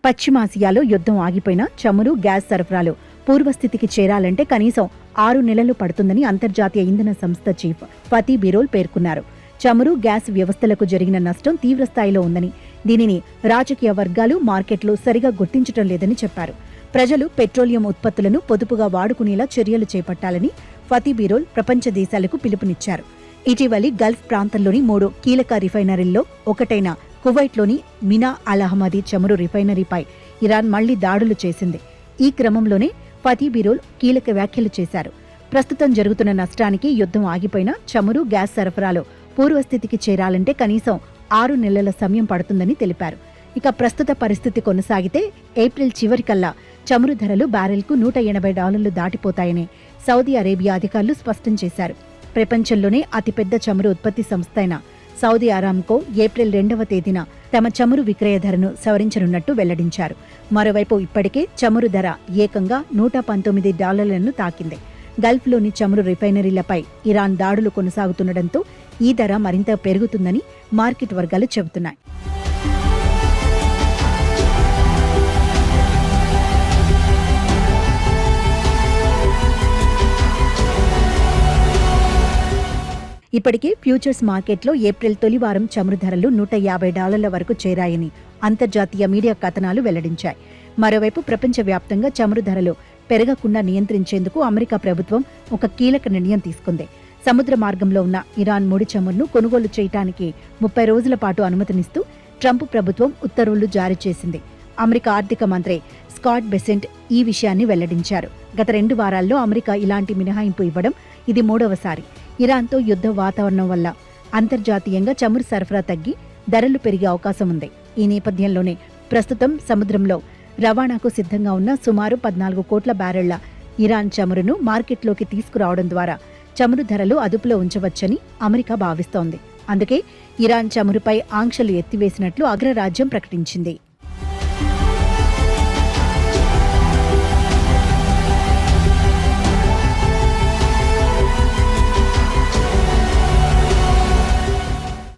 పశ్చిమాసియాలో యుద్ధం ఆగిపోయినా చమురు, గ్యాస్ సరఫరాలు పూర్వస్థితికి చేరాలంటే కనీసం 6 నెలలు పడుతుందని అంతర్జాతీయ ఇంధన సంస్థ చీఫ్ ఫతీ బిరోల్ పేర్కొన్నారు. చమురు, గ్యాస్ వ్యవస్థలకు జరిగిన నష్టం తీవ్రస్థాయిలో ఉందని, దీనిని రాజకీయ వర్గాలు, మార్కెట్లు సరిగా గుర్తించడం లేదని చెప్పారు. ప్రజలు పెట్రోలియం ఉత్పత్తులను పొదుపుగా వాడుకునేలా చర్యలు చేపట్టాలని ఫతీ బిరోల్ ప్రపంచ దేశాలకు పిలుపునిచ్చారు. ఇటీవలి గల్ఫ్ ప్రాంతంలోని 3 కీలక రిఫైనరీల్లో ఒకటైన కువైట్లోని మినా అల్ అహ్మదీ చమురు రిఫైనరీపై ఇరాన్ మళ్లీ దాడులు చేసింది. ఈ క్రమంలోనే ఫతీ బిరోల్ కీలక వ్యాఖ్యలు చేశారు. ప్రస్తుతం జరుగుతున్న నష్టానికి యుద్ధం ఆగిపోయినా చమురు, గ్యాస్ సరఫరాలు పూర్వస్థితికి చేరాలంటే కనీసం 6 నెలల సమయం పడుతుందని తెలిపారు. ఇక ప్రస్తుత పరిస్థితి కొనసాగితే ఏప్రిల్ చివరికల్లా చమురు ధరలు బ్యారెల్కు $180 దాటిపోతాయని సౌదీ అరేబియా అధికారులు స్పష్టం చేశారు. ప్రపంచంలోనే అతిపెద్ద చమురు ఉత్పత్తి సంస్థ అయిన సౌదీ అరామ్కో ఏప్రిల్ 2వ తేదీన తమ చమురు విక్రయ ధరను సవరించనున్నట్టు వెల్లడించారు. మరోవైపు ఇప్పటికే చమురు ధర ఏకంగా $119 తాకింది. గల్ఫ్లోని చమురు రిఫైనరీలపై ఇరాన్ దాడులు కొనసాగుతుండటంతో ఈ ధర మరింత పెరుగుతుందని మార్కెట్ వర్గాలు చెబుతున్నాయి. ఇప్పటికే ఫ్యూచర్స్ మార్కెట్లో ఏప్రిల్ తొలి వారం చమురు ధరలు $150 వరకు చేరాయని అంతర్జాతీయ మీడియా కథనాలు వెల్లడించాయి. మరోవైపు ప్రపంచవ్యాప్తంగా చమురు ధరలు పెరగకుండా నియంత్రించేందుకు అమెరికా ప్రభుత్వం ఒక కీలక నిర్ణయం తీసుకుంది. సముద్ర మార్గంలో ఉన్న ఇరాన్ ముడి చమురును కొనుగోలు చేయడానికి 30 రోజుల పాటు అనుమతినిస్తూ ట్రంప్ ప్రభుత్వం ఉత్తర్వులు జారీ చేసింది. అమెరికా ఆర్థిక మంత్రి స్కాట్ బెసెంట్ ఈ విషయాన్ని వెల్లడించారు. గత 2 వారాల్లో అమెరికా ఇలాంటి మినహాయింపు ఇవ్వడం ఇది 3వసారి. ఇరాన్తో యుద్ధ వాతావరణం వల్ల అంతర్జాతీయంగా చమురు సరఫరా తగ్గి ధరలు పెరిగే అవకాశం ఉంది. ఈ నేపథ్యంలోనే ప్రస్తుతం సముద్రంలో రవాణాకు సిద్ధంగా ఉన్న సుమారు 14 కోట్ల బ్యారెళ్ల ఇరాన్ చమురును మార్కెట్లోకి తీసుకురావడం ద్వారా చమురు ధరలు అదుపులో ఉంచవచ్చని అమెరికా భావిస్తోంది. అందుకే ఇరాన్ చమురుపై ఆంక్షలు ఎత్తివేసినట్లు అగ్రరాజ్యం ప్రకటించింది.